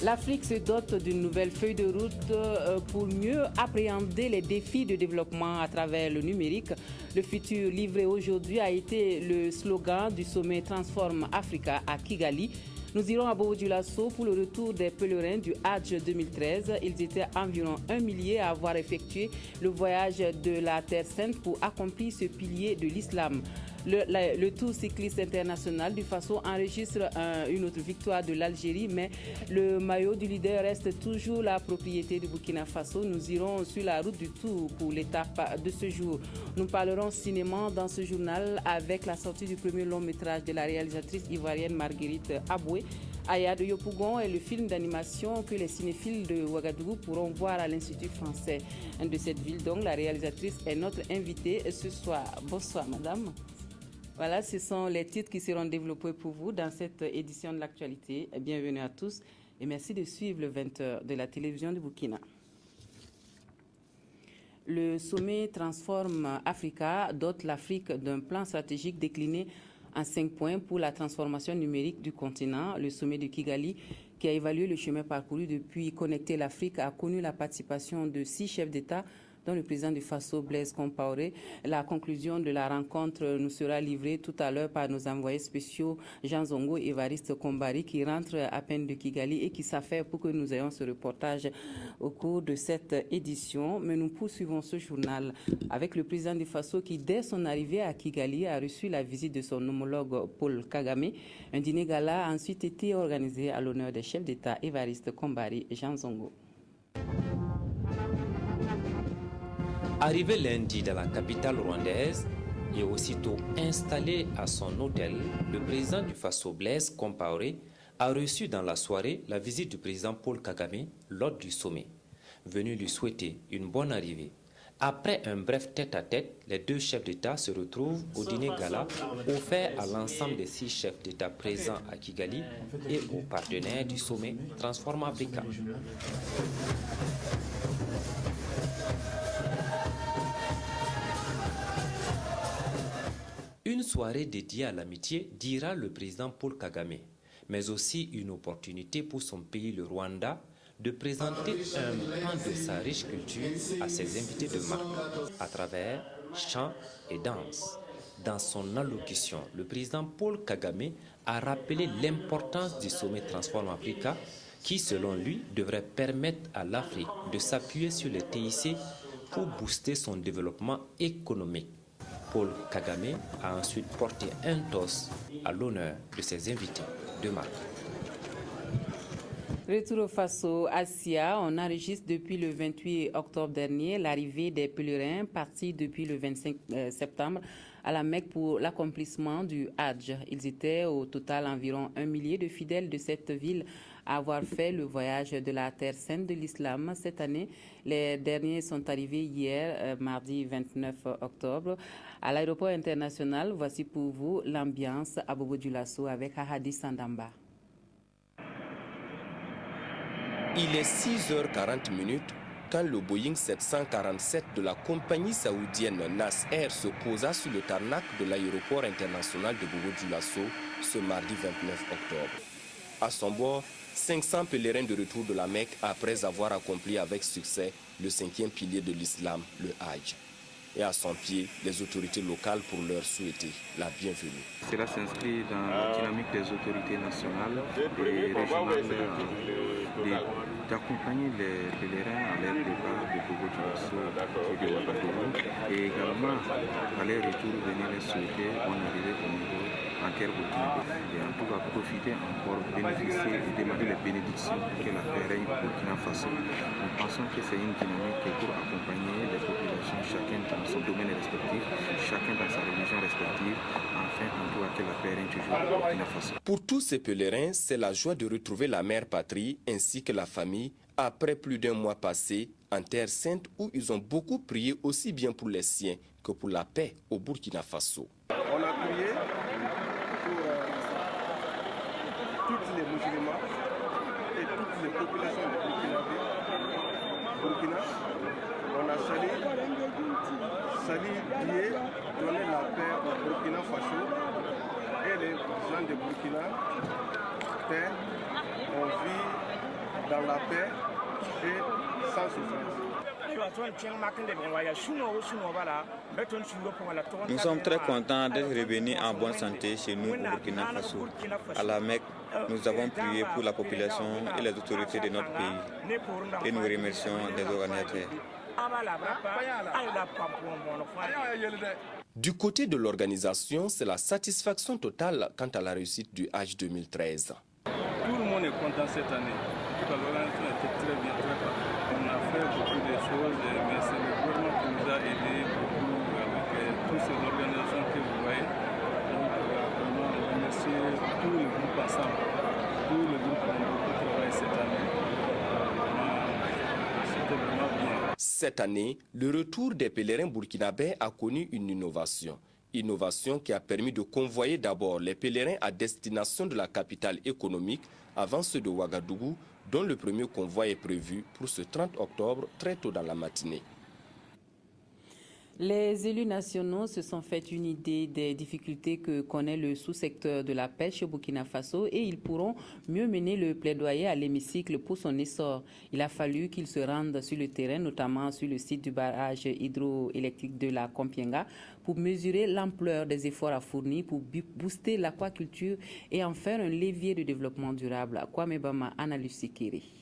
L'Afrique se dote d'une nouvelle feuille de route pour mieux appréhender les défis de développement à travers le numérique. Le futur livré aujourd'hui a été le slogan du sommet Transform Africa à Kigali. Nous irons à Bobo-Dioulasso pour le retour des pèlerins du Hajj 2013. Ils étaient environ 1 millier à avoir effectué le voyage de la Terre Sainte pour accomplir ce pilier de l'islam. Le Tour cycliste international du Faso enregistre une autre victoire de l'Algérie, mais le maillot du leader reste toujours la propriété du Burkina Faso. Nous irons sur la route du Tour pour l'étape de ce jour. Nous parlerons cinéma dans ce journal avec la sortie du premier long métrage de la réalisatrice ivoirienne Marguerite Aboué. Aya de Yopougon est le film d'animation que les cinéphiles de Ouagadougou pourront voir à l'Institut français de cette ville. Donc la réalisatrice est notre invitée ce soir. Bonsoir madame. Voilà, ce sont les titres qui seront développés pour vous dans cette édition de l'actualité. Bienvenue à tous et merci de suivre le 20h de la télévision du Burkina. Le sommet Transform Africa dote l'Afrique d'un plan stratégique décliné en 5 points pour la transformation numérique du continent. Le sommet de Kigali, qui a évalué le chemin parcouru depuis Connecter l'Afrique, a connu la participation de 6 chefs d'État, dont le président du Faso, Blaise Compaoré. La conclusion de la rencontre nous sera livrée tout à l'heure par nos envoyés spéciaux Jean Zongo et Évariste Kombari qui rentrent à peine de Kigali et qui s'affairent pour que nous ayons ce reportage au cours de cette édition. Mais nous poursuivons ce journal avec le président du Faso qui, dès son arrivée à Kigali, a reçu la visite de son homologue Paul Kagame. Un dîner gala a ensuite été organisé à l'honneur des chefs d'État Évariste Kombari et Jean Zongo. Arrivé lundi dans la capitale rwandaise et aussitôt installé à son hôtel, le président du Faso, Blaise Compaoré, a reçu dans la soirée la visite du président Paul Kagame lors du sommet, venu lui souhaiter une bonne arrivée. Après un bref tête-à-tête, les deux chefs d'État se retrouvent au dîner gala offert à l'ensemble des 6 chefs d'État présents à Kigali et aux partenaires du sommet Transform Africa. Une soirée dédiée à l'amitié, dira le président Paul Kagame, mais aussi une opportunité pour son pays, le Rwanda, de présenter un pan de sa riche culture à ses invités de marque, à travers chants et danse. Dans son allocution, le président Paul Kagame a rappelé l'importance du sommet Transform Africa qui, selon lui, devrait permettre à l'Afrique de s'appuyer sur les TIC pour booster son développement économique. Paul Kagame a ensuite porté un toast à l'honneur de ses invités de marque. Retour au Faso, Asia, on enregistre depuis le 28 octobre dernier l'arrivée des pèlerins partis depuis le 25 septembre à la Mecque pour l'accomplissement du Hajj. Ils étaient au total environ 1 millier de fidèles de cette ville à avoir fait le voyage de la Terre Sainte de l'Islam. Cette année, les derniers sont arrivés hier, mardi 29 octobre, à l'aéroport international. Voici pour vous l'ambiance à Bobo-Dioulasso avec Ahadi Sandamba. Il est 6h40 quand le Boeing 747 de la compagnie saoudienne NAS Air se posa sur le tarmac de l'aéroport international de Bobo-Dioulasso ce mardi 29 octobre. À son bord, 500 pèlerins de retour de la Mecque après avoir accompli avec succès le 5e pilier de l'islam, le Hajj. Et à son pied, les autorités locales pour leur souhaiter la bienvenue. Cela s'inscrit dans la dynamique des autorités nationales et régionales d'accompagner les pèlerins à leur départ de Bobo-Dioulasso et de Ouagadougou et également à leur retour venir les souhaiter bonne arrivée au niveau en terre burkinabé. Et en tout cas profiter encore, bénéficier et demander les bénédictions que la paix règne au Burkina Faso. Nous pensons que c'est une dynamique pour accompagner les populations, chacun dans son domaine respectif, chacun dans sa religion respective, afin en tout cas que la paix règne toujours au Burkina Faso. Pour tous ces pèlerins, c'est la joie de retrouver la mère patrie ainsi que la famille après plus d'un mois passé en terre sainte où ils ont beaucoup prié aussi bien pour les siens que pour la paix au Burkina Faso. On a prié pour tous les musulmans et toutes les populations du Burkina. On a sali prié, donner la paix au Burkina Faso et les gens de Burkina. Paix, on vit dans la paix et sans souffrance. Nous sommes très contents d'être revenus en bonne santé chez nous au Burkina Faso. À la Mecque, nous avons prié pour la population et les autorités de notre pays et nous remercions les organisateurs. Du côté de l'organisation, c'est la satisfaction totale quant à la réussite du Hajj 2013. Tout le monde est content cette année. L'organisation était très bien, très parfaite. On a fait beaucoup de choses, mais c'est le gouvernement qui nous a aidés beaucoup avec toutes ces organisations que vous voyez. Donc, vraiment, on remercie tous les groupes ensemble. Tous les groupes ont beaucoup travaillé cette année. C'était vraiment bien. Cette année, le retour des pèlerins burkinabés a connu une innovation. Innovation qui a permis de convoyer d'abord les pèlerins à destination de la capitale économique avant ceux de Ouagadougou, dont le premier convoi est prévu pour ce 30 octobre, très tôt dans la matinée. Les élus nationaux se sont fait une idée des difficultés que connaît le sous-secteur de la pêche au Burkina Faso et ils pourront mieux mener le plaidoyer à l'hémicycle pour son essor. Il a fallu qu'ils se rendent sur le terrain, notamment sur le site du barrage hydroélectrique de la Kompienga, pour mesurer l'ampleur des efforts à fournir pour booster l'aquaculture et en faire un levier de développement durable. Kwame Bama, Analyse Sikiri.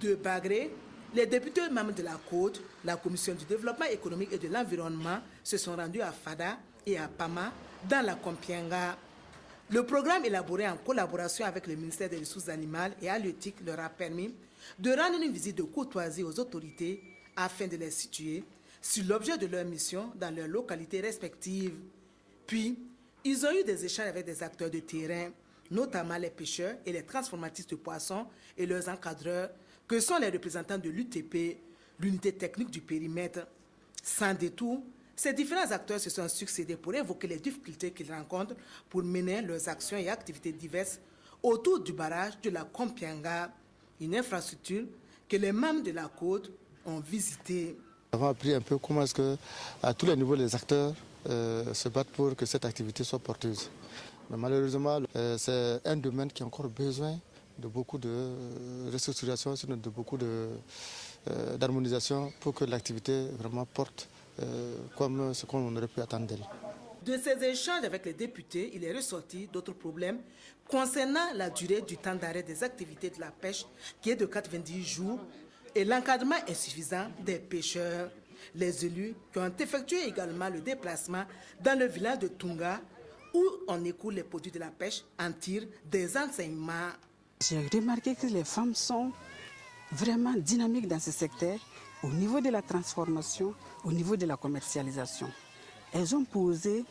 De Bagré, les députés membres de la Côte, la Commission du développement économique et de l'environnement se sont rendus à Fada et à Pama, dans la Kompienga. Le programme élaboré en collaboration avec le ministère des Ressources animales et halieutiques leur a permis de rendre une visite de courtoisie aux autorités afin de les situer sur l'objet de leur mission dans leurs localités respectives. Puis, ils ont eu des échanges avec des acteurs de terrain, notamment les pêcheurs et les transformatistes de poissons et leurs encadreurs, que sont les représentants de l'UTP, l'unité technique du périmètre. Sans détour, ces différents acteurs se sont succédés pour évoquer les difficultés qu'ils rencontrent pour mener leurs actions et activités diverses autour du barrage de la Kompienga, une infrastructure que les membres de la Côte ont visitée. Nous avons appris un peu comment est-ce que, à tous les niveaux, les acteurs se battent pour que cette activité soit porteuse. Mais malheureusement, c'est un domaine qui a encore besoin de beaucoup de restructuration, de beaucoup d'harmonisation pour que l'activité vraiment porte comme ce qu'on aurait pu attendre d'elle. De ces échanges avec les députés, il est ressorti d'autres problèmes concernant la durée du temps d'arrêt des activités de la pêche qui est de 90 jours et l'encadrement insuffisant des pêcheurs. Les élus qui ont effectué également le déplacement dans le village de Tunga où on écoule les produits de la pêche en tirent des enseignements. J'ai remarqué que les femmes sont vraiment dynamiques dans ce secteur, au niveau de la transformation, au niveau de la commercialisation. Elles ont posé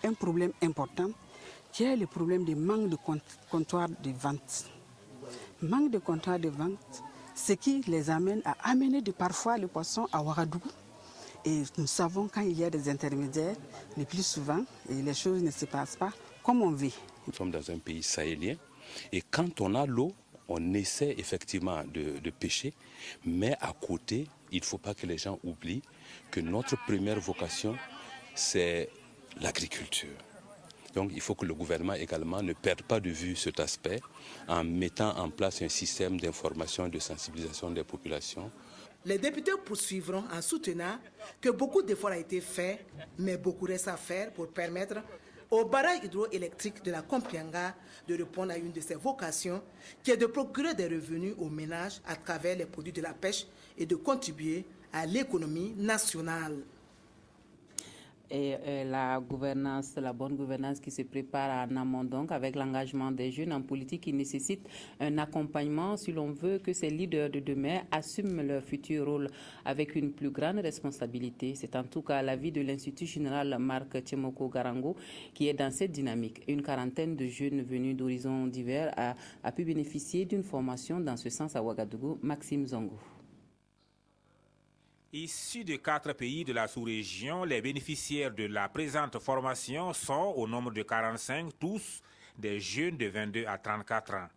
un problème important, qui est le problème du manque de comptoirs de vente. Manque de comptoirs de vente, ce qui les amène à amener parfois le poisson à Ouagadougou. Et nous savons quand il y a des intermédiaires, le plus souvent, et les choses ne se passent pas comme on veut. Nous sommes dans un pays sahélien. Et quand on a l'eau, on essaie effectivement de pêcher, mais à côté, il ne faut pas que les gens oublient que notre première vocation, c'est l'agriculture. Donc il faut que le gouvernement également ne perde pas de vue cet aspect en mettant en place un système d'information et de sensibilisation des populations. Les députés poursuivront en soutenant que beaucoup d'efforts ont été faits, mais beaucoup reste à faire pour permettre au barrage hydroélectrique de la Kompianga de répondre à une de ses vocations, qui est de procurer des revenus aux ménages à travers les produits de la pêche et de contribuer à l'économie nationale. Et la bonne gouvernance qui se prépare en amont, donc, avec l'engagement des jeunes en politique qui nécessite un accompagnement si l'on veut que ces leaders de demain assument leur futur rôle avec une plus grande responsabilité. C'est en tout cas l'avis de l'Institut général Marc Tchemoko Garango qui est dans cette dynamique. Une quarantaine de jeunes venus d'horizons divers a pu bénéficier d'une formation dans ce sens à Ouagadougou. Maxime Zongo. Issus de 4 pays de la sous-région, les bénéficiaires de la présente formation sont au nombre de 45, tous des jeunes de 22 à 34 ans.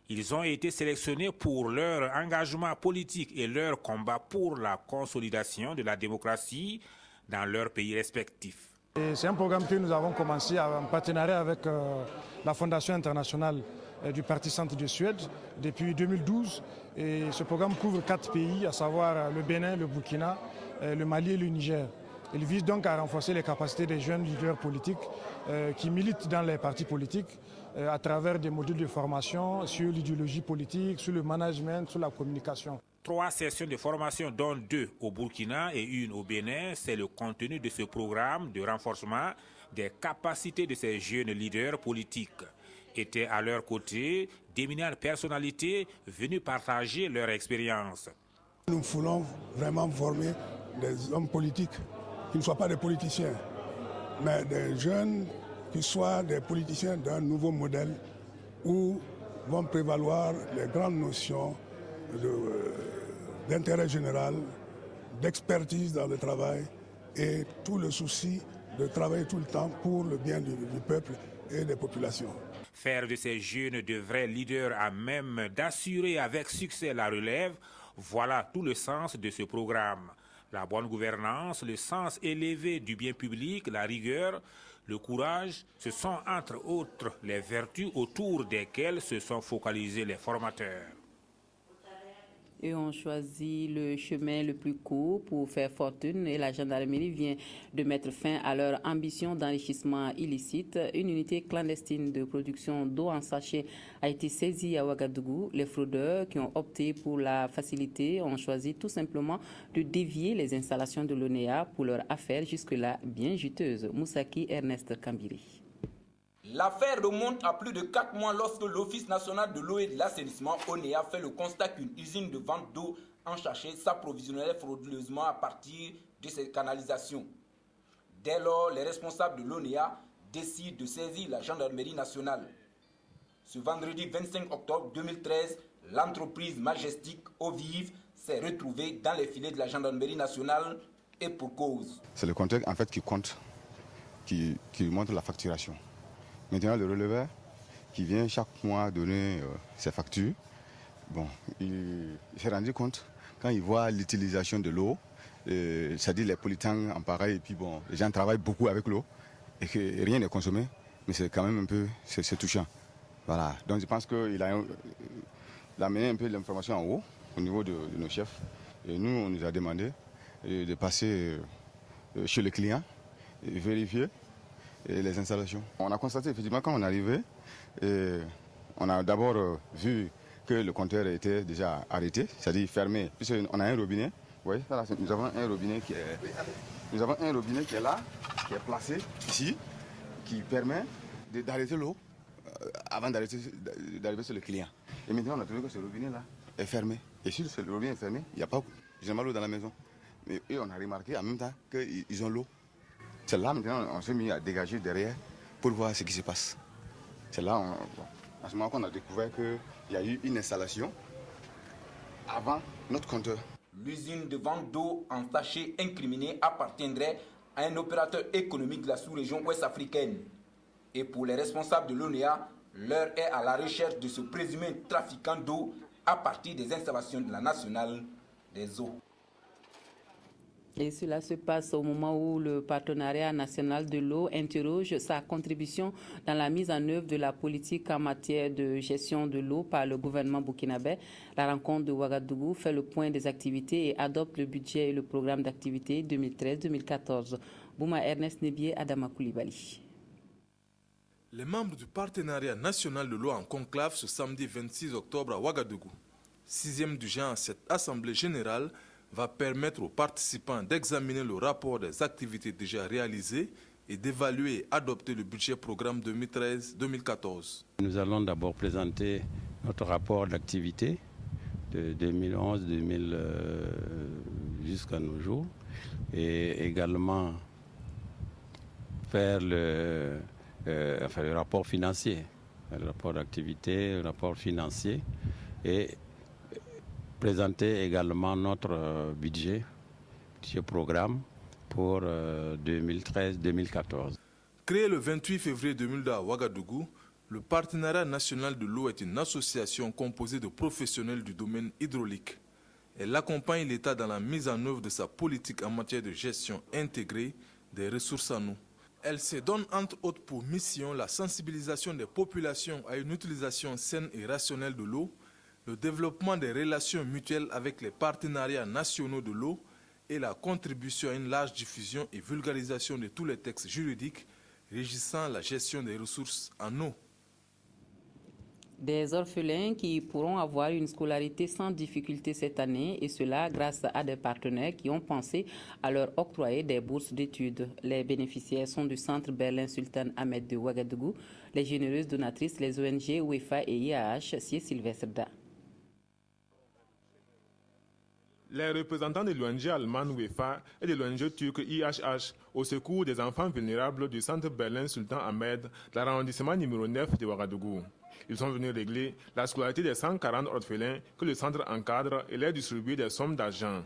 Ils ont été sélectionnés pour leur engagement politique et leur combat pour la consolidation de la démocratie dans leurs pays respectifs. C'est un programme que nous avons commencé en partenariat avec la Fondation internationale du Parti Centre de Suède depuis 2012. Et ce programme couvre 4 pays, à savoir le Bénin, le Burkina, le Mali et le Niger. Il vise donc à renforcer les capacités des jeunes leaders politiques qui militent dans les partis politiques à travers des modules de formation sur l'idéologie politique, sur le management, sur la communication. 3 sessions de formation, dont 2 au Burkina et 1 au Bénin, c'est le contenu de ce programme de renforcement des capacités de ces jeunes leaders politiques. Étaient à leur côté d'éminentes personnalités venues partager leur expérience. Nous voulons vraiment former des hommes politiques qui ne soient pas des politiciens, mais des jeunes qui soient des politiciens d'un nouveau modèle où vont prévaloir les grandes notions d'intérêt général, d'expertise dans le travail et tout le souci de travailler tout le temps pour le bien du peuple et des populations. Faire de ces jeunes de vrais leaders à même d'assurer avec succès la relève, voilà tout le sens de ce programme. La bonne gouvernance, le sens élevé du bien public, la rigueur, le courage, ce sont entre autres les vertus autour desquelles se sont focalisés les formateurs. Eux ont choisi le chemin le plus court pour faire fortune et la gendarmerie vient de mettre fin à leur ambition d'enrichissement illicite. Une unité clandestine de production d'eau en sachet a été saisie à Ouagadougou. Les fraudeurs qui ont opté pour la facilité ont choisi tout simplement de dévier les installations de l'ONEA pour leur affaire jusque-là bien juteuse. Moussaki Ernest Kambiri. L'affaire remonte à plus de 4 mois lorsque l'Office national de l'eau et de l'assainissement, ONEA, fait le constat qu'une usine de vente d'eau en sachet s'approvisionnait frauduleusement à partir de ces canalisations. Dès lors, les responsables de l'ONEA décident de saisir la gendarmerie nationale. Ce vendredi 25 octobre 2013, l'entreprise Majestic Eau Vive s'est retrouvée dans les filets de la gendarmerie nationale et pour cause. C'est le compteur en fait qui compte, qui montre la facturation. Maintenant, le releveur qui vient chaque mois donner ses factures, bon, il s'est rendu compte quand il voit l'utilisation de l'eau, c'est-à-dire les polluants en pareil, et puis bon, les gens travaillent beaucoup avec l'eau et que rien n'est consommé, mais c'est quand même un peu, c'est touchant. Voilà, donc je pense qu'il a amené un peu l'information en haut, au niveau de nos chefs, et nous, on nous a demandé de passer chez le client et vérifier les installations. On a constaté effectivement quand on est arrivé, on a d'abord vu que le compteur était déjà arrêté, c'est-à-dire fermé. Puisqu'on a un robinet, vous voyez, là, nous avons un robinet qui est là, qui est placé ici, qui permet d'arrêter l'eau avant d'arriver sur le client. Et maintenant on a trouvé que ce robinet-là est fermé. Et si le robinet est fermé, il n'y a pas généralement l'eau dans la maison. Mais eux, on a remarqué en même temps qu'ils ont l'eau. C'est là maintenant on s'est mis à dégager derrière pour voir ce qui se passe. C'est là, à ce moment qu'on a découvert qu'il y a eu une installation avant notre compteur. L'usine de vente d'eau en sachet incriminée appartiendrait à un opérateur économique de la sous-région ouest-africaine. Et pour les responsables de l'ONEA, l'heure est à la recherche de ce présumé trafiquant d'eau à partir des installations de la nationale des eaux. Et cela se passe au moment où le partenariat national de l'eau interroge sa contribution dans la mise en œuvre de la politique en matière de gestion de l'eau par le gouvernement burkinabé. La rencontre de Ouagadougou fait le point des activités et adopte le budget et le programme d'activité 2013-2014. Bouma Ernest Nebié, Adama Koulibaly. Les membres du partenariat national de l'eau en conclave ce samedi 26 octobre à Ouagadougou. 6e du genre, cette assemblée générale va permettre aux participants d'examiner le rapport des activités déjà réalisées et d'évaluer et adopter le budget programme 2013-2014. Nous allons d'abord présenter notre rapport d'activité de 2011 jusqu'à nos jours et également faire le rapport financier, le rapport d'activité, le rapport financier et présenter également notre budget programme pour 2013-2014. Créé le 28 février 2002 à Ouagadougou, le partenariat national de l'eau est une association composée de professionnels du domaine hydraulique. Elle accompagne l'État dans la mise en œuvre de sa politique en matière de gestion intégrée des ressources en eau. Elle se donne entre autres pour mission la sensibilisation des populations à une utilisation saine et rationnelle de l'eau, le développement des relations mutuelles avec les partenariats nationaux de l'eau et la contribution à une large diffusion et vulgarisation de tous les textes juridiques régissant la gestion des ressources en eau. Des orphelins qui pourront avoir une scolarité sans difficulté cette année, et cela grâce à des partenaires qui ont pensé à leur octroyer des bourses d'études. Les bénéficiaires sont du centre Berlin Sultan Ahmed de Ouagadougou, les généreuses donatrices, les ONG, UEFA et IAH, sié Sylvestre Da. Les représentants de l'ONG allemande UEFA et de l'ONG turque IHH au secours des enfants vulnérables du centre Berlin Sultan Ahmed, l'arrondissement numéro 9 de Ouagadougou. Ils sont venus régler la scolarité des 140 orphelins que le centre encadre et leur distribuer des sommes d'argent.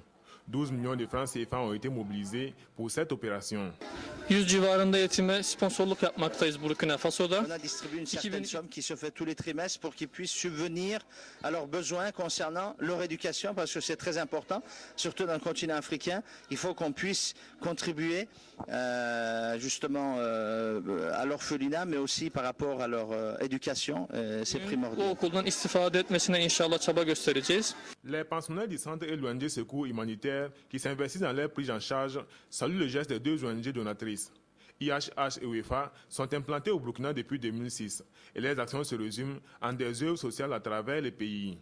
12 millions de francs CFA ont été mobilisés pour cette opération. 100 civarında yetime sponsorluk yapmaktayız Burkina Faso'da. On a distribué une certaine somme qui se fait tous les trimestres pour qu'ils puissent subvenir à leurs besoins concernant leur éducation, parce que c'est très important, surtout dans le continent africain. Il faut qu'on puisse contribuer justement à l'orphelinat, mais aussi par rapport à leur éducation. C'est primordial. Okuldan istifade etmesine inşallah çaba göstereceğiz. Les pensionnaires du centre et l'ONG Secours Humanitaire qui s'investissent dans leur prise en charge saluent le geste des deux ONG donatrices. IHH et UEFA sont implantés au Burkina depuis 2006 et leurs actions se résument en des œuvres sociales à travers le pays.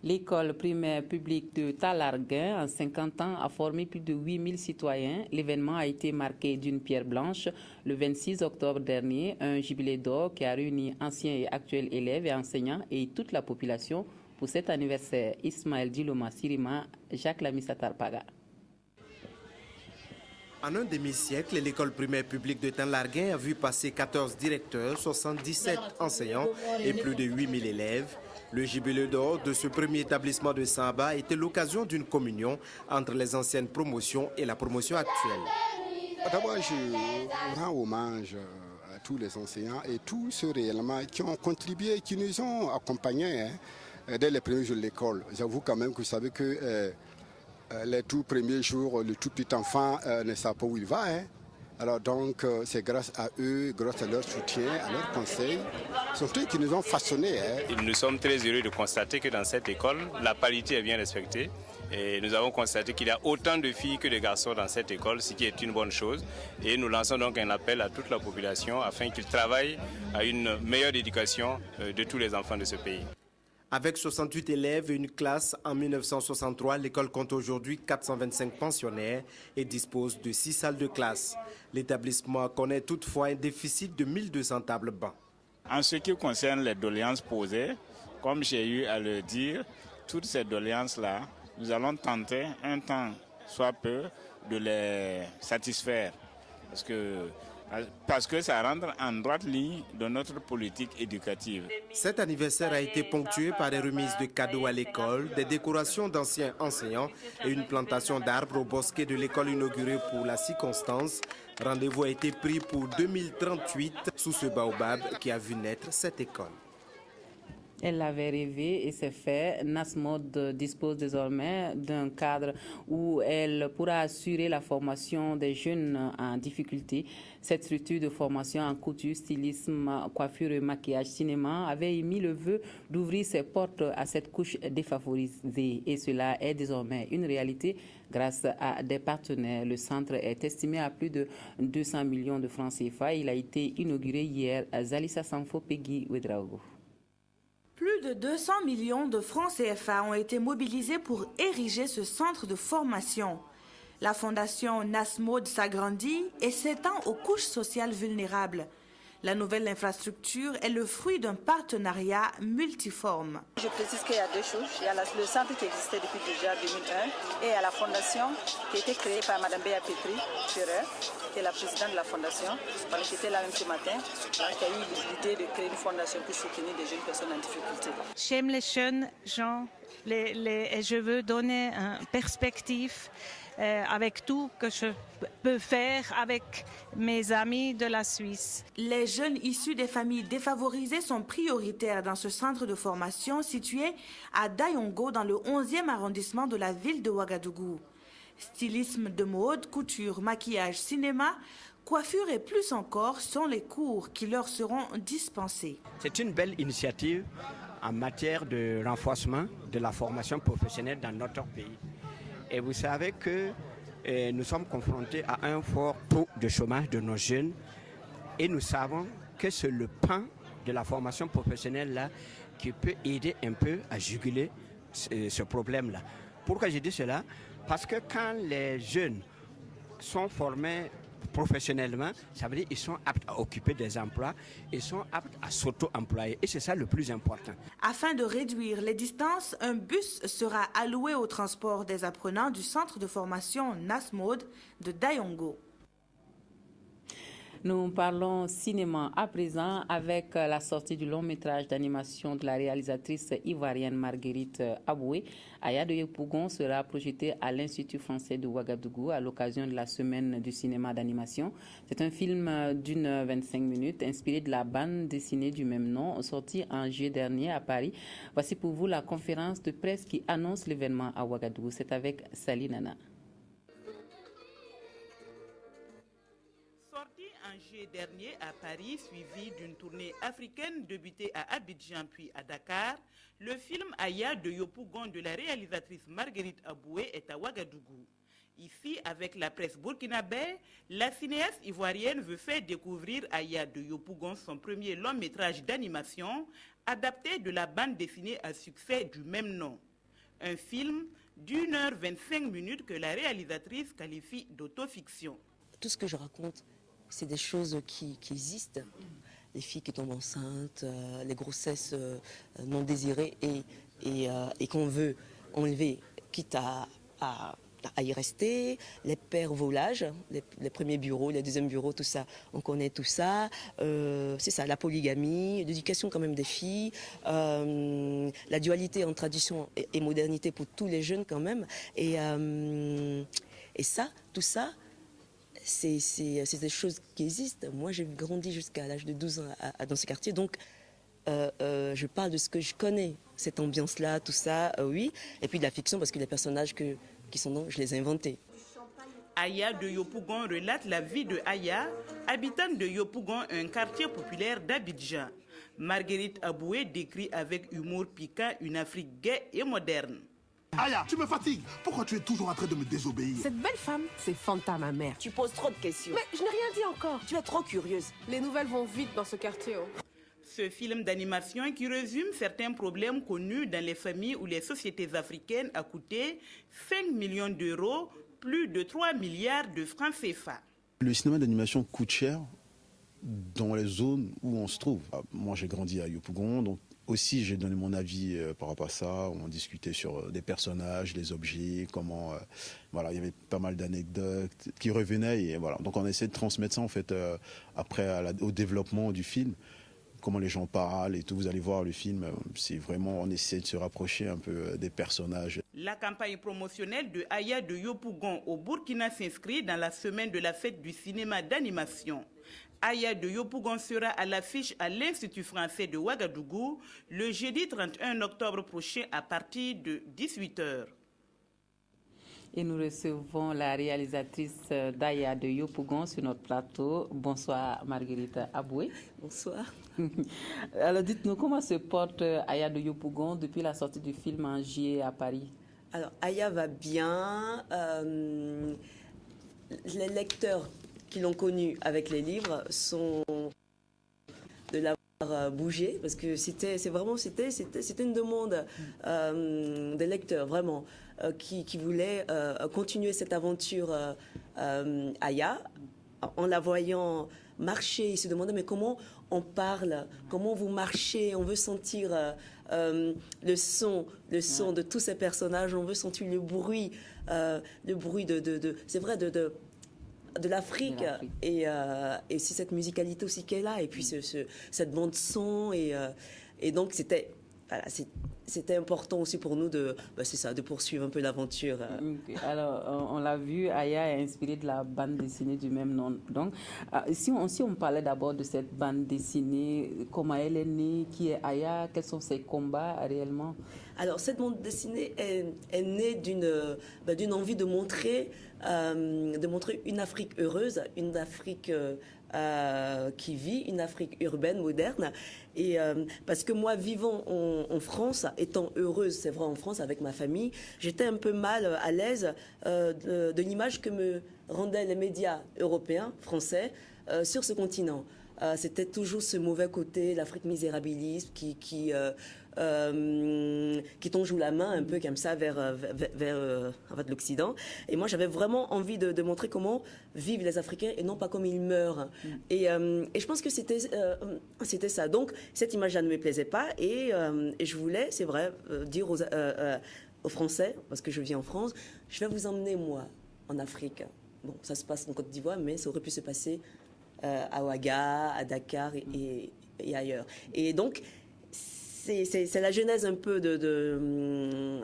L'école primaire publique de Talarguin, en 50 ans, a formé plus de 8000 citoyens. L'événement a été marqué d'une pierre blanche le 26 octobre dernier, un jubilé d'or qui a réuni anciens et actuels élèves et enseignants et toute la population pour cet anniversaire. Ismaël Diloma Sirima, Jacques Lamissa Tarpaga. En un demi-siècle, l'école primaire publique de Talarguin a vu passer 14 directeurs, 77 enseignants et plus de 8000 élèves. Le jubilé d'or de ce premier établissement de Samba était l'occasion d'une communion entre les anciennes promotions et la promotion actuelle. D'abord, je rends hommage à tous les enseignants et tous ceux réellement qui ont contribué, qui nous ont accompagnés dès les premiers jours de l'école. J'avoue quand même que vous savez que les tout premiers jours, le tout petit enfant ne sait pas où il va. Alors donc, c'est grâce à eux, grâce à leur soutien, à leurs conseils, surtout qui nous ont façonnés. Nous sommes très heureux de constater que dans cette école, la parité est bien respectée. Et nous avons constaté qu'il y a autant de filles que de garçons dans cette école, ce qui est une bonne chose. Et nous lançons donc un appel à toute la population afin qu'ils travaillent à une meilleure éducation de tous les enfants de ce pays. Avec 68 élèves et une classe en 1963, l'école compte aujourd'hui 425 pensionnaires et dispose de 6 salles de classe. L'établissement connaît toutefois un déficit de 1200 tables bancs. En ce qui concerne les doléances posées, comme j'ai eu à le dire, toutes ces doléances-là, nous allons tenter un temps soit peu de les satisfaire. Parce que ça rentre en droite ligne de notre politique éducative. Cet anniversaire a été ponctué par des remises de cadeaux à l'école, des décorations d'anciens enseignants et une plantation d'arbres au bosquet de l'école inaugurée pour la circonstance. Rendez-vous a été pris pour 2038 sous ce baobab qui a vu naître cette école. Elle l'avait rêvé et c'est fait. Nasmod dispose désormais d'un cadre où elle pourra assurer la formation des jeunes en difficulté. Cette structure de formation en couture, stylisme, coiffure et maquillage cinéma avait émis le vœu d'ouvrir ses portes à cette couche défavorisée. Et cela est désormais une réalité grâce à des partenaires. Le centre est estimé à plus de 200 millions de francs CFA. Il a été inauguré hier à Zalissa Sanfo Peggy Ouedraogo. Plus de 200 millions de francs CFA ont été mobilisés pour ériger ce centre de formation. La fondation Nasmod s'agrandit et s'étend aux couches sociales vulnérables. La nouvelle infrastructure est le fruit d'un partenariat multiforme. Je précise qu'il y a deux choses. Il y a le centre qui existait depuis déjà 2001 et il y a la fondation qui a été créée par Mme Béa Petri, qui est la présidente de la fondation. J'étais là même ce matin, qui a eu l'idée de créer une fondation pour soutenir des jeunes personnes en difficulté. J'aime les jeunes gens et je veux donner une perspective avec tout que je peux faire avec mes amis de la Suisse. Les jeunes issus des familles défavorisées sont prioritaires dans ce centre de formation situé à Dayongo dans le 11e arrondissement de la ville de Ouagadougou. Stylisme de mode, couture, maquillage, cinéma, coiffure et plus encore sont les cours qui leur seront dispensés. C'est une belle initiative en matière de renforcement de la formation professionnelle dans notre pays. Et vous savez que nous sommes confrontés à un fort taux de chômage de nos jeunes et nous savons que c'est le pan de la formation professionnelle là qui peut aider un peu à juguler ce problème-là. Pourquoi je dis cela? Parce que quand les jeunes sont formés professionnellement, ça veut dire qu'ils sont aptes à occuper des emplois, ils sont aptes à s'auto-employer et c'est ça le plus important. Afin de réduire les distances, un bus sera alloué au transport des apprenants du centre de formation Nasmod de Dayongo. Nous parlons cinéma à présent avec la sortie du long métrage d'animation de la réalisatrice ivoirienne Marguerite Aboué. Aya de Yopougon sera projeté à l'Institut français de Ouagadougou à l'occasion de la semaine du cinéma d'animation. C'est un film d'une 25 minutes inspiré de la bande dessinée du même nom sorti en juillet dernier à Paris. Voici pour vous la conférence de presse qui annonce l'événement à Ouagadougou. C'est avec Sali Nana. En juillet dernier à Paris, suivi d'une tournée africaine débutée à Abidjan puis à Dakar, le film Aya de Yopougon de la réalisatrice Marguerite Aboué est à Ouagadougou. Ici, avec la presse burkinabé, la cinéaste ivoirienne veut faire découvrir Aya de Yopougon son premier long métrage d'animation adapté de la bande dessinée à succès du même nom. Un film d'1h25 que la réalisatrice qualifie d'autofiction. Tout ce que je raconte, c'est des choses qui existent, les filles qui tombent enceintes, les grossesses non désirées et qu'on veut enlever, quitte à y rester, les pères volages, les premiers bureaux, les deuxièmes bureaux, tout ça, on connaît tout ça, c'est ça, la polygamie, l'éducation quand même des filles, la dualité entre tradition et modernité pour tous les jeunes quand même, et ça, tout ça, c'est des choses qui existent. Moi, j'ai grandi jusqu'à l'âge de 12 ans dans ce quartier, donc je parle de ce que je connais, cette ambiance-là, tout ça, oui. Et puis de la fiction, parce que les personnages qui sont là, je les ai inventés. Aya de Yopougon relate la vie de Aya, habitante de Yopougon, un quartier populaire d'Abidjan. Marguerite Aboué décrit avec humour piquant une Afrique gaie et moderne. Aya, tu me fatigues. Pourquoi tu es toujours en train de me désobéir? Cette belle femme, c'est Fanta, ma mère. Tu poses trop de questions. Mais je n'ai rien dit encore. Tu es trop curieuse. Les nouvelles vont vite dans ce quartier. Ce film d'animation qui résume certains problèmes connus dans les familles ou les sociétés africaines a coûté 5 millions d'euros, plus de 3 milliards de francs CFA. Le cinéma d'animation coûte cher dans les zones où on se trouve. Moi, j'ai grandi à Yopougon, donc aussi j'ai donné mon avis par rapport à ça. On discutait sur des personnages, des objets, comment... voilà, il y avait pas mal d'anecdotes qui revenaient. Et voilà. Donc on essaie de transmettre ça en fait après au développement du film. Comment les gens parlent et tout, vous allez voir le film, c'est vraiment, on essaie de se rapprocher un peu des personnages. La campagne promotionnelle de Aya de Yopougon au Burkina s'inscrit dans la semaine de la fête du cinéma d'animation. Aya de Yopougon sera à l'affiche à l'Institut français de Ouagadougou le jeudi 31 octobre prochain à partir de 18h. Et nous recevons la réalisatrice d'Aya de Yopougon sur notre plateau. Bonsoir Marguerite Aboué. Bonsoir. Alors dites-nous, comment se porte Aya de Yopougon depuis la sortie du film en juillet à Paris? Alors Aya va bien. Les lecteurs qui l'ont connue avec les livres sont de l'avoir bougé, parce que c'était une demande des lecteurs, vraiment. Qui voulait continuer cette aventure Aya. En la voyant marcher, il se demandait mais comment on parle, comment vous marchez, on veut sentir le son de tous ces personnages, on veut sentir le bruit c'est vrai, de l'Afrique et c'est cette musicalité aussi qu'elle a, et puis cette bande son et donc c'était important aussi pour nous de poursuivre un peu l'aventure. Alors, on l'a vu, Aya est inspirée de la bande dessinée du même nom. Donc, si on parlait d'abord de cette bande dessinée, comment elle est née, qui est Aya, quels sont ses combats réellement? Alors, cette bande dessinée est née d'une envie de montrer une Afrique heureuse, une Afrique qui vit, une Afrique urbaine, moderne. Et parce que moi, vivant en France, étant heureuse, c'est vrai, en France, avec ma famille, j'étais un peu mal à l'aise de l'image que me rendaient les médias européens, français, sur ce continent. C'était toujours ce mauvais côté, l'Afrique misérabiliste qui t'en joue la main un peu comme ça vers l'Occident. Et moi, j'avais vraiment envie de montrer comment vivent les Africains et non pas comme ils meurent. Et je pense que c'était ça. Donc, cette image-là ne me plaisait pas et je voulais, c'est vrai, dire aux Français, parce que je vis en France, je vais vous emmener, moi, en Afrique. Bon, ça se passe en Côte d'Ivoire, mais ça aurait pu se passer à Ouaga, à Dakar et ailleurs. Et donc, c'est la genèse un peu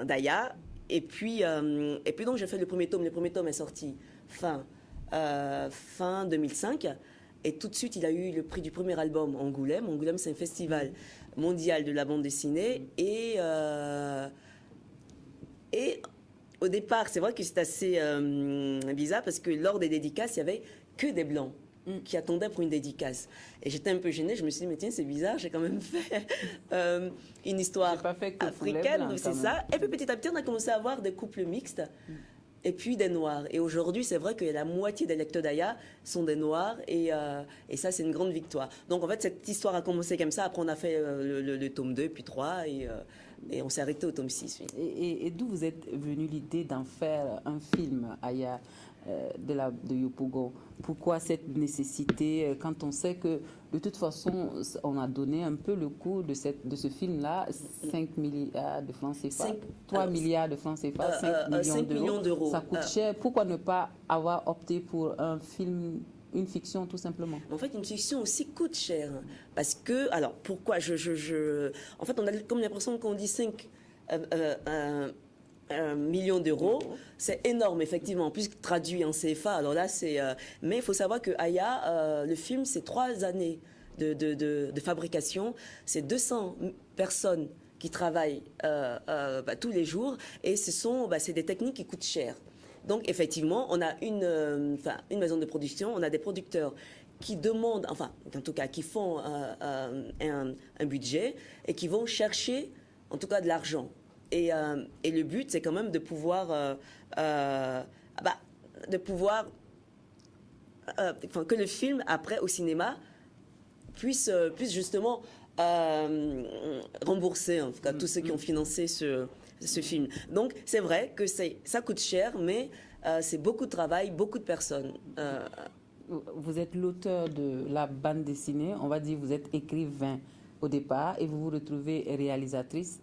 d'Aya. Et puis donc, j'ai fait le premier tome. Le premier tome est sorti fin 2005. Et tout de suite, il a eu le prix du premier album Angoulême. Angoulême, c'est un festival mondial de la bande dessinée. Et au départ, c'est vrai que c'est assez bizarre parce que lors des dédicaces, il n'y avait que des Blancs qui attendaient pour une dédicace. Et j'étais un peu gênée, je me suis dit, mais tiens, c'est bizarre, j'ai quand même fait une histoire africaine, c'est ça. Et puis petit à petit, on a commencé à avoir des couples mixtes, et puis des Noirs. Et aujourd'hui, c'est vrai que la moitié des lecteurs d'Aya sont des Noirs, et ça, c'est une grande victoire. Donc en fait, cette histoire a commencé comme ça, après on a fait le tome 2, puis 3, et on s'est arrêté au tome 6. Oui. Et d'où vous êtes venue l'idée d'en faire un film, Aya de Yopougon? Pourquoi cette nécessité quand on sait que de toute façon on a donné un peu le coût de ce film-là, 5 milliards de francs CFA, 3 milliards de francs CFA, 5 millions d'euros. Ça coûte cher. Pourquoi ne pas avoir opté pour un film, une fiction tout simplement? En fait, une fiction aussi coûte cher. Parce que, alors pourquoi en fait, on a comme l'impression qu'on dit 5 millions d'euros, c'est énorme effectivement, puisque traduit en CFA. Alors là, mais il faut savoir que Aya, le film, c'est 3 années de fabrication, c'est 200 personnes qui travaillent tous les jours, et c'est des techniques qui coûtent cher. Donc effectivement, on a une maison de production, on a des producteurs qui demandent, enfin en tout cas qui font un budget et qui vont chercher en tout cas de l'argent. Et le but, c'est quand même de pouvoir, que le film, après, au cinéma, puisse justement rembourser, en tout cas, tous ceux qui ont financé ce film. Donc, c'est vrai que ça coûte cher, mais c'est beaucoup de travail, beaucoup de personnes. Vous êtes l'auteur de la bande dessinée, on va dire, vous êtes écrivain au départ, et vous vous retrouvez réalisatrice.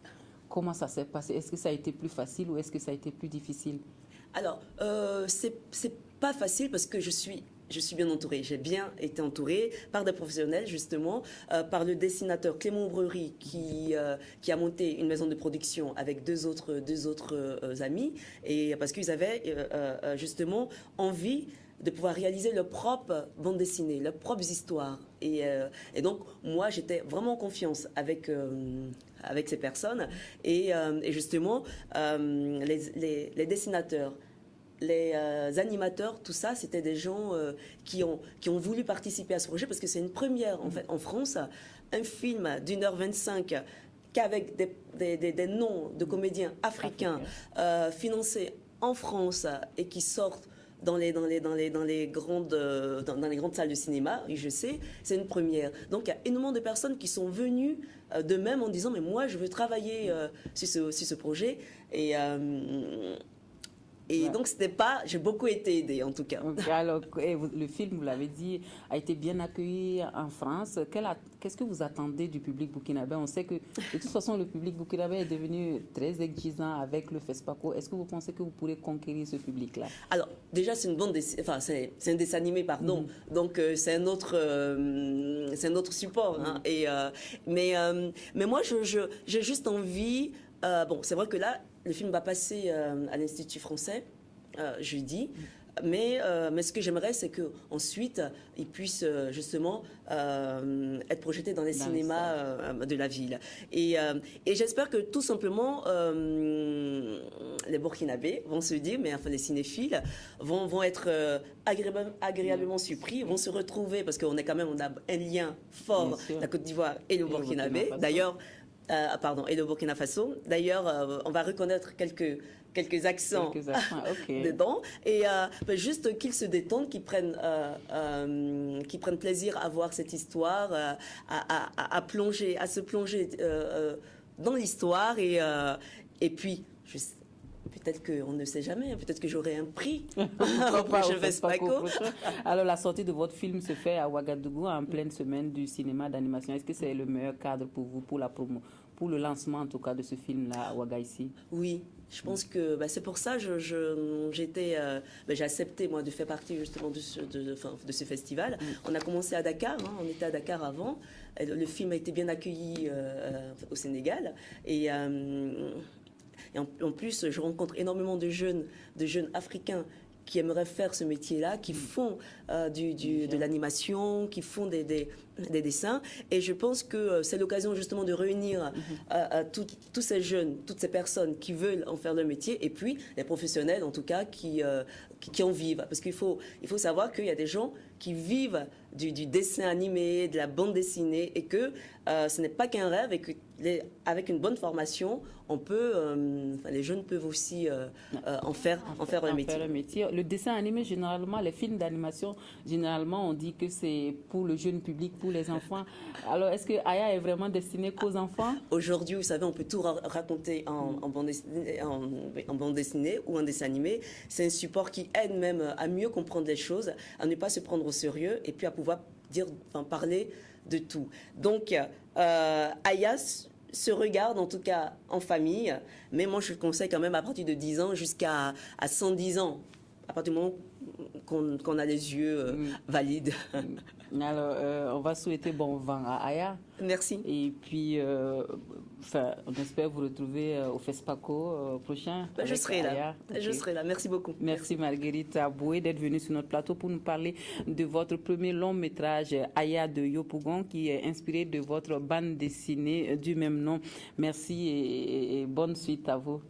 Comment ça s'est passé? Est-ce que ça a été plus facile ou est-ce que ça a été plus difficile? Alors, c'est pas facile parce que je suis bien entourée. J'ai bien été entourée par des professionnels, justement, par le dessinateur Clément Breury qui a monté une maison de production avec deux autres amis, et parce qu'ils avaient justement envie de pouvoir réaliser leur propre bande dessinée, leurs propres histoires. Et donc, moi, j'étais vraiment en confiance avec ces personnes. Et justement, les dessinateurs, les animateurs, tout ça, c'était des gens qui ont voulu participer à ce projet parce que c'est une première, en fait, en France, un film d'1h25 qu'avec des noms de comédiens africains financés en France et qui sortent dans les grandes salles de cinéma, et je sais, c'est une première. Donc il y a énormément de personnes qui sont venues d'eux-mêmes en disant mais moi je veux travailler sur ce projet et donc, c'était pas... J'ai beaucoup été aidée, en tout cas. Okay, alors, le film, vous l'avez dit, a été bien accueilli en France. Qu'est-ce que vous attendez du public burkinabé? On sait que, de toute façon, le public burkinabé est devenu très exigeant avec le FESPACO. Est-ce que vous pensez que vous pourrez conquérir ce public-là? Alors, déjà, c'est une bande c'est un dessin animé, pardon. Donc, c'est un autre support. Hein. Mais moi, j'ai juste envie... bon, c'est vrai que là, le film va passer à l'Institut français jeudi, mais ce que j'aimerais, c'est qu'ensuite, il puisse justement être projeté dans les cinémas de la ville. Et j'espère que tout simplement, les Burkinabés vont se dire, mais enfin les cinéphiles vont être agréablement surpris, vont se retrouver, parce qu'on a un lien fort, la Côte d'Ivoire et le Burkinabé. D'ailleurs, et le Burkina Faso. D'ailleurs, on va reconnaître quelques accents dedans. Et juste qu'ils se détendent, qu'ils prennent plaisir à voir cette histoire, à se plonger dans l'histoire. Et puis, peut-être qu'on ne sait jamais, peut-être que j'aurai un prix au prochain FESPACO. Alors, la sortie de votre film se fait à Ouagadougou en pleine semaine du cinéma d'animation. Est-ce que c'est le meilleur cadre pour vous, pour la promo, pour le lancement en tout cas de ce film-là à Ouaga ici? Oui, je pense que c'est pour ça que j'ai accepté moi de faire partie justement de ce festival. On a commencé à Dakar, hein, on était à Dakar avant. Le film a été bien accueilli au Sénégal et en plus, je rencontre énormément de jeunes africains qui aimeraient faire ce métier-là, qui font de l'animation, qui font des dessins. Et je pense que c'est l'occasion justement de réunir tous ces jeunes, toutes ces personnes qui veulent en faire leur métier, et puis les professionnels en tout cas qui en vivent. Parce qu'il faut savoir qu'il y a des gens qui vivent du dessin animé, de la bande dessinée, et que ce n'est pas qu'un rêve, et que avec une bonne formation, on peut, les jeunes peuvent aussi en faire un métier. Le dessin animé, généralement, les films d'animation, généralement, on dit que c'est pour le jeune public, pour les enfants. Alors, est-ce que Aya est vraiment destinée qu'aux enfants? Aujourd'hui, vous savez, on peut tout raconter en bande dessinée ou en dessin animé. C'est un support qui aide même à mieux comprendre les choses, à ne pas se prendre au sérieux, et puis à pouvoir parler de tout. Donc, Aya se regarde en tout cas en famille, mais moi je conseille quand même à partir de 10 ans jusqu'à 110 ans, à partir du moment qu'on a les yeux valides. Alors, on va souhaiter bon vent à Aya. Merci. Et puis, on espère vous retrouver au FESPACO prochain. Je serai là. Okay. Je serai là. Merci beaucoup. Merci Marguerite Aboué d'être venue sur notre plateau pour nous parler de votre premier long métrage Aya de Yopougon, qui est inspiré de votre bande dessinée du même nom. Merci et bonne suite à vous.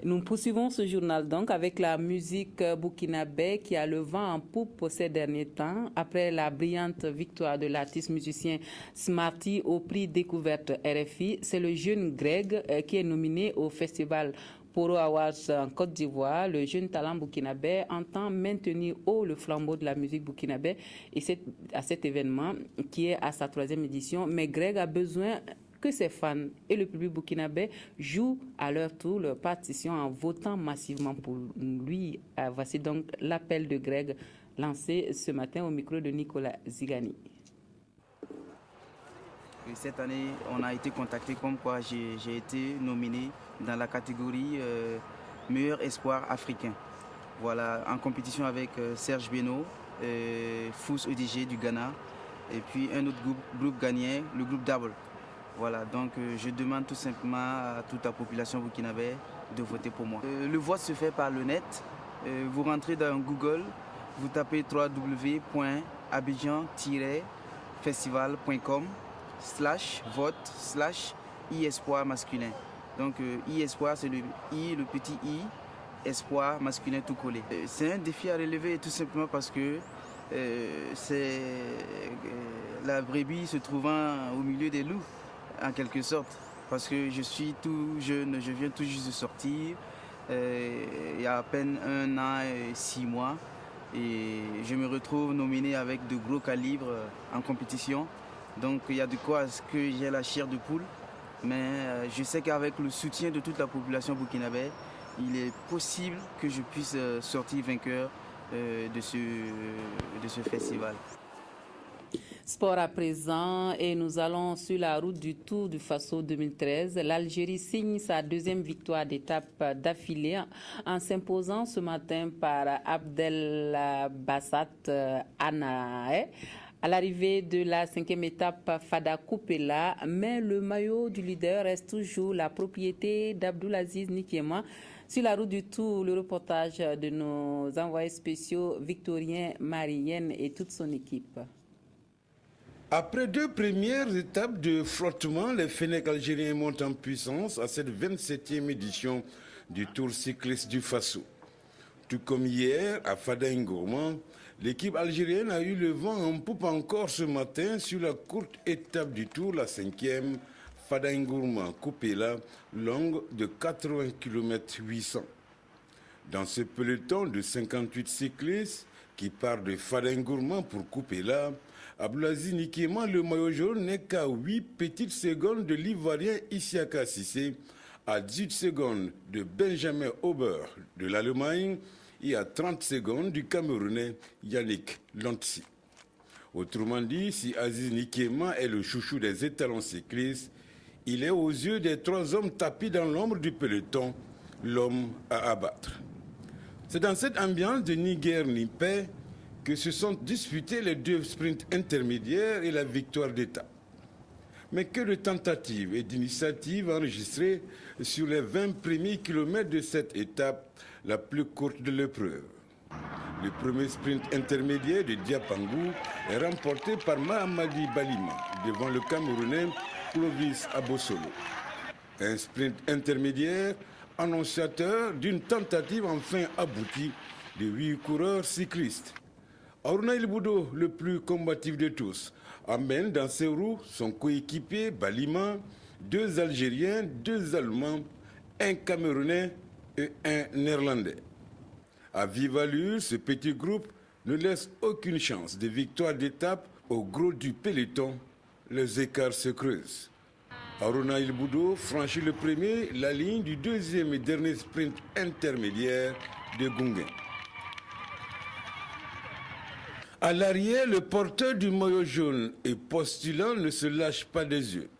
Nous poursuivons ce journal donc avec la musique burkinabé qui a le vent en poupe ces derniers temps. Après la brillante victoire de l'artiste musicien Smarty au prix Découverte RFI, c'est le jeune Greg qui est nominé au festival Poro Awards en Côte d'Ivoire. Le jeune talent burkinabé entend maintenir haut le flambeau de la musique burkinabé et c'est à cet événement qui est à sa 3e édition. Mais Greg a besoin que ses fans et le public burkinabé jouent à leur tour leur partition en votant massivement pour lui. Voici donc l'appel de Greg lancé ce matin au micro de Nicolas Zigani. Cette année, on a été contacté comme quoi j'ai été nominé dans la catégorie meilleur espoir africain. Voilà, en compétition avec Serge Beno, Fous Odigé du Ghana et puis un autre groupe ghanéen, le groupe Double. Voilà, donc je demande tout simplement à toute la population burkinabé de voter pour moi. Le vote se fait par le net. Vous rentrez dans Google, Vous tapez www.abidjan-festival.com/vote/e-espoir masculin. Donc e-espoir, c'est le i, le petit i, espoir masculin tout collé. C'est un défi à relever tout simplement parce que c'est la brebis se trouvant au milieu des loups, en quelque sorte. Parce que je suis tout jeune, je viens tout juste de sortir, il y a à peine 1 an et 6 mois. Et je me retrouve nominé avec de gros calibres en compétition. Donc il y a de quoi à ce que j'ai la chair de poule. Mais je sais qu'avec le soutien de toute la population burkinabé, il est possible que je puisse sortir vainqueur de ce festival. Sport à présent et nous allons sur la route du Tour du Faso 2013. L'Algérie signe sa 2e victoire d'étape d'affilée en s'imposant ce matin par Abdelbassat Anae. À l'arrivée de la 5e étape, Fada Koupela, mais le maillot du leader reste toujours la propriété d'Abdulaziz Nikiema. Sur la route du Tour, le reportage de nos envoyés spéciaux Victorien Marienne et toute son équipe. Après 2 premières étapes de flottement, les Fennecs algériens montent en puissance à cette 27e édition du Tour cycliste du Faso. Tout comme hier à Fada Ngourman, l'équipe algérienne a eu le vent en poupe encore ce matin sur la courte étape du Tour, la 5e, Fada Ngourman Koupela, longue de 80 km 800. Dans ce peloton de 58 cyclistes qui part de Fada Ngourman pour Koupela, Abdulaziz Nikiema, le maillot jaune, n'est qu'à 8 petites secondes de l'Ivoirien Isiaka Cissé, à 18 secondes de Benjamin Ober de l'Allemagne et à 30 secondes du Camerounais Yannick Lantsi. Autrement dit, si Aziz Nikiema est le chouchou des étalons cyclistes, il est aux yeux des 3 hommes tapis dans l'ombre du peloton, l'homme à abattre. C'est dans cette ambiance de ni guerre ni paix que se sont disputés les 2 sprints intermédiaires et la victoire d'étape. Mais que de tentatives et d'initiatives enregistrées sur les 20 premiers kilomètres de cette étape, la plus courte de l'épreuve. Le premier sprint intermédiaire de Diapangou est remporté par Mahamadi Balima devant le Camerounais Clovis Abosolo. Un sprint intermédiaire annonciateur d'une tentative enfin aboutie de 8 coureurs cyclistes. Haruna El Boudo, le plus combatif de tous, amène dans ses roues son coéquipier Balima, 2 Algériens, 2 Allemands, un Camerounais et un Néerlandais. À vive allure, ce petit groupe ne laisse aucune chance de victoire d'étape au gros du peloton. Les écarts se creusent. Haruna El Boudo franchit le premier la ligne du 2e et dernier sprint intermédiaire de Gungen. À l'arrière, le porteur du maillot jaune et postulant ne se lâche pas des yeux.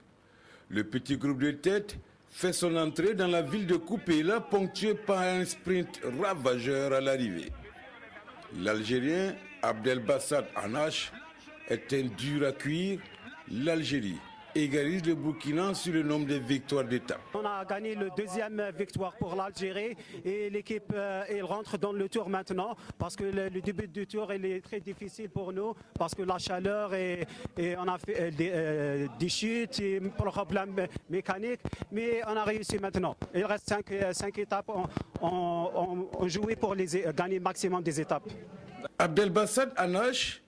Le petit groupe de tête fait son entrée dans la ville de Koupela, ponctué par un sprint ravageur à l'arrivée. L'Algérien Abdelbassat Anache est un dur à cuire. L'Algérie égalise le Burkina sur le nombre de victoires d'étape. On a gagné le 2e victoire pour l'Algérie et l'équipe elle rentre dans le tour maintenant parce que le début du tour il est très difficile pour nous parce que la chaleur et on a fait des chutes et problèmes mécaniques, mais on a réussi maintenant. Il reste 5 étapes, on jouait pour gagner le maximum des étapes. Abdelbassat Anache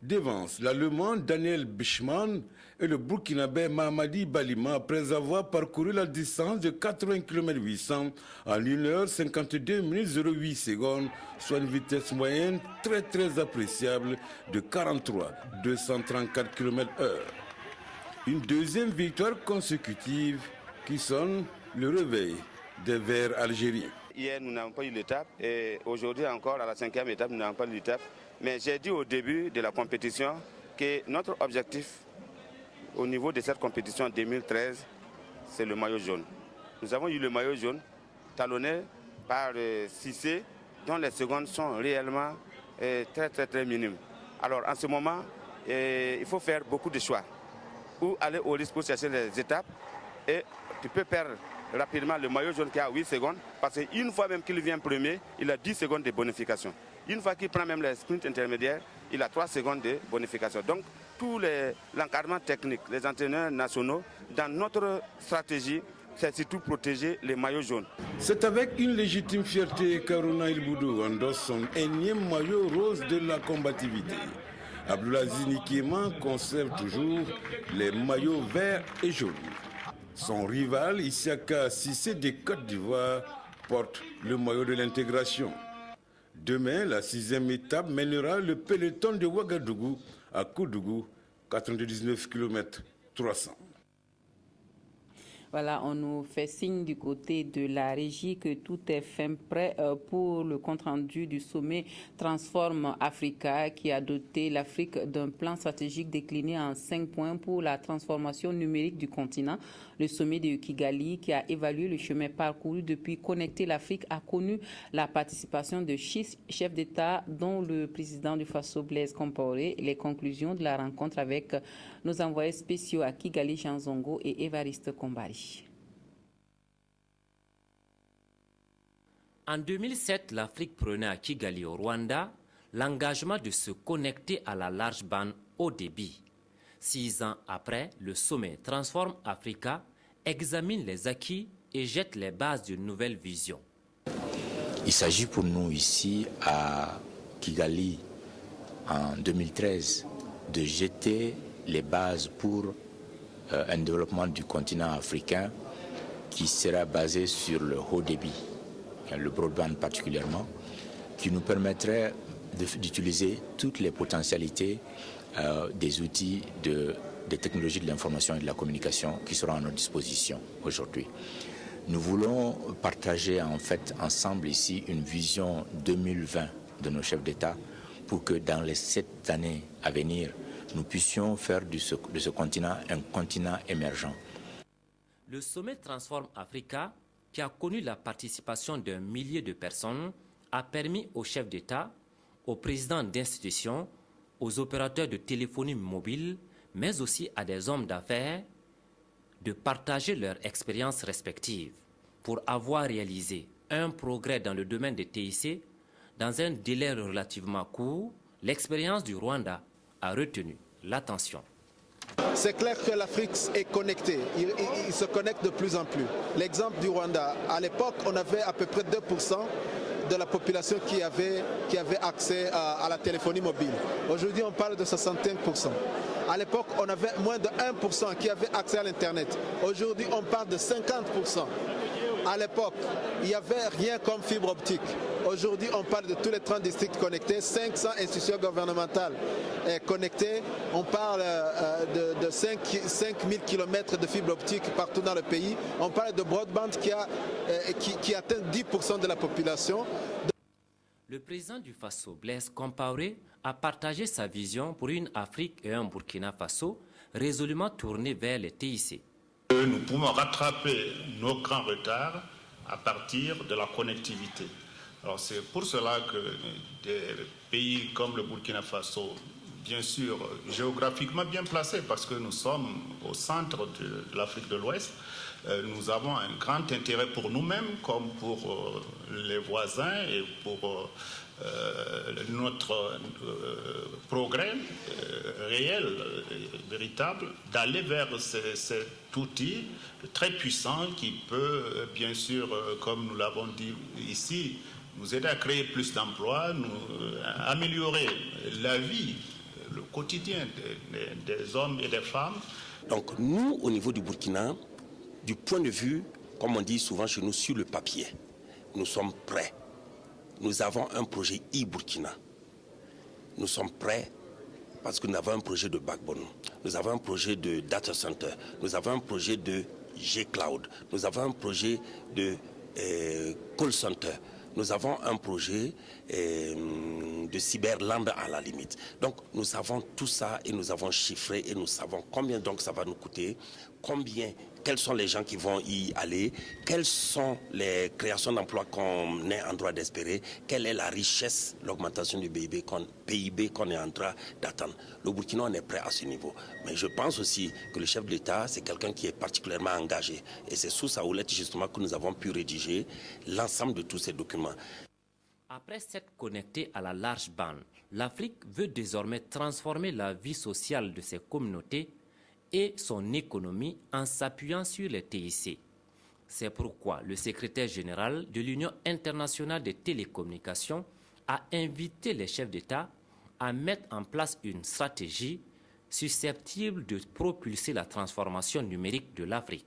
devance l'Allemand Daniel Bischmann et le Burkinabé Mahamadi Balima après avoir parcouru la distance de 80 km 800 en 1 h 52 minutes 08 secondes, soit une vitesse moyenne très appréciable de 234 km/h. Une 2e victoire consécutive qui sonne le réveil des Verts algériens. Hier, nous n'avons pas eu l'étape et aujourd'hui encore, à la 5e étape, nous n'avons pas eu l'étape. Mais j'ai dit au début de la compétition que notre objectif au niveau de cette compétition 2013, c'est le maillot jaune. Nous avons eu le maillot jaune talonné par Cissé, dont les secondes sont réellement très minimes. Alors en ce moment, il faut faire beaucoup de choix. Ou aller au risque pour chercher les étapes et tu peux perdre rapidement le maillot jaune qui a 8 secondes parce qu'une fois même qu'il vient premier, il a 10 secondes de bonification. Une fois qu'il prend même les sprints intermédiaires, il a 3 secondes de bonification. Donc, tout l'encadrement technique, les entraîneurs nationaux, dans notre stratégie, c'est surtout protéger les maillots jaunes. C'est avec une légitime fierté qu'Aruna Ilboudou endosse son énième maillot rose de la combativité. Abdoulaziz Nikema conserve toujours les maillots verts et jaunes. Son rival, Isiaka Cissé de Côte d'Ivoire, porte le maillot de l'intégration. Demain, la 6e étape mènera le peloton de Ouagadougou à Koudougou, 99 km 300. Voilà, on nous fait signe du côté de la régie que tout est fin prêt pour le compte-rendu du sommet Transform Africa qui a doté l'Afrique d'un plan stratégique décliné en 5 points pour la transformation numérique du continent. Le sommet de Kigali qui a évalué le chemin parcouru depuis Connecter l'Afrique a connu la participation de 6 chefs d'État dont le président du Faso Blaise Compaoré. Les conclusions de la rencontre avec nos envoyés spéciaux à Kigali, Jean Zongo et Évariste Kombari. En 2007, l'Afrique prenait à Kigali au Rwanda l'engagement de se connecter à la large bande haut débit. 6 ans après, le sommet Transform Africa examine les acquis et jette les bases d'une nouvelle vision. Il s'agit pour nous ici à Kigali en 2013 de jeter les bases pour un développement du continent africain qui sera basé sur le haut débit, le broadband particulièrement, qui nous permettrait d'utiliser toutes les potentialités des outils des technologies de l'information et de la communication qui seront à notre disposition aujourd'hui. Nous voulons partager en fait ensemble ici une vision 2020 de nos chefs d'État pour que dans les 7 années à venir, nous puissions faire de ce continent un continent émergent. Le sommet Transform Africa, qui a connu la participation d'un millier de personnes, a permis aux chefs d'État, aux présidents d'institutions, aux opérateurs de téléphonie mobile, mais aussi à des hommes d'affaires, de partager leurs expériences respectives pour avoir réalisé un progrès dans le domaine des TIC dans un délai relativement court. L'expérience du Rwanda a retenu l'attention. C'est clair que l'Afrique est connectée, il se connecte de plus en plus. L'exemple du Rwanda, à l'époque, on avait à peu près 2% de la population qui avait accès à la téléphonie mobile. Aujourd'hui, on parle de 65%. À l'époque, on avait moins de 1% qui avait accès à l'Internet. Aujourd'hui, on parle de 50%. À l'époque, il n'y avait rien comme fibre optique. Aujourd'hui, on parle de tous les 30 districts connectés, 500 institutions gouvernementales connectées. On parle de 5000 km de fibre optique partout dans le pays. On parle de broadband qui atteint 10% de la population. Le président du Faso, Blaise Compaoré, a partagé sa vision pour une Afrique et un Burkina Faso résolument tournés vers les TIC. Nous pouvons rattraper nos grands retards à partir de la connectivité. Alors c'est pour cela que des pays comme le Burkina Faso, bien sûr géographiquement bien placés parce que nous sommes au centre de l'Afrique de l'Ouest, nous avons un grand intérêt pour nous-mêmes comme pour les voisins et pour notre progrès réel, véritable, d'aller vers cet outil très puissant qui peut, bien sûr, comme nous l'avons dit ici, nous aider à créer plus d'emplois, améliorer la vie, le quotidien des hommes et des femmes. Donc nous, au niveau du Burkina, du point de vue, comme on dit souvent chez nous, sur le papier, nous sommes prêts. Nous avons un projet e-Burkina. Nous sommes prêts parce que nous avons un projet de backbone. Nous avons un projet de data center. Nous avons un projet de G-Cloud. Nous avons un projet de call center. Nous avons un projet de cyberland à la limite. Donc nous avons tout ça et nous avons chiffré et nous savons combien donc ça va nous coûter, quels sont les gens qui vont y aller, quelles sont les créations d'emplois qu'on est en droit d'espérer, quelle est la richesse, l'augmentation du PIB qu'on est en train d'attendre. Le Burkina, on est prêt à ce niveau. Mais je pense aussi que le chef de l'État, c'est quelqu'un qui est particulièrement engagé. Et c'est sous sa houlette justement que nous avons pu rédiger l'ensemble de tous ces documents. Après s'être connectée à la large bande, l'Afrique veut désormais transformer la vie sociale de ses communautés et son économie en s'appuyant sur les TIC. C'est pourquoi le secrétaire général de l'Union internationale des télécommunications a invité les chefs d'État à mettre en place une stratégie susceptible de propulser la transformation numérique de l'Afrique.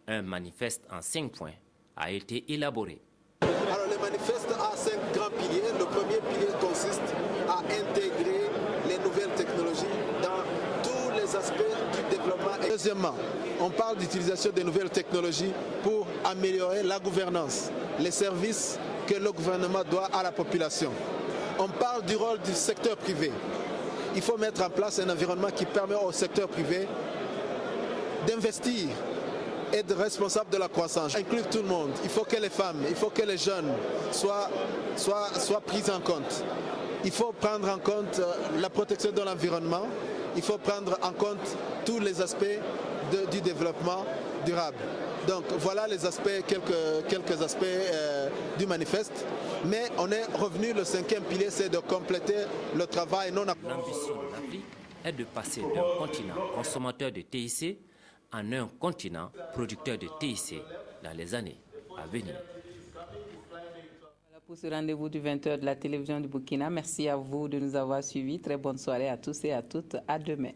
Un manifeste en 5 points a été élaboré. Alors le manifeste a 5 grands piliers. Le premier pilier consiste à intégrer les nouvelles technologies dans tous les aspects du développement. Et deuxièmement, on parle d'utilisation des nouvelles technologies pour améliorer la gouvernance, les services que le gouvernement doit à la population. On parle du rôle du secteur privé. Il faut mettre en place un environnement qui permet au secteur privé d'investir et de responsable de la croissance. Inclure tout le monde. Il faut que les femmes, il faut que les jeunes soient pris en compte. Il faut prendre en compte la protection de l'environnement. Il faut prendre en compte tous les aspects du développement durable. Donc voilà les aspects, quelques aspects du manifeste. Mais on est revenu, le 5e pilier, c'est de compléter le travail non accompli. L'ambition de l'Afrique est de passer d'un continent consommateur de TIC en un continent producteur de TIC dans les années à venir. Voilà pour ce rendez-vous du 20h de la télévision du Burkina. Merci à vous de nous avoir suivis. Très bonne soirée à tous et à toutes. À demain.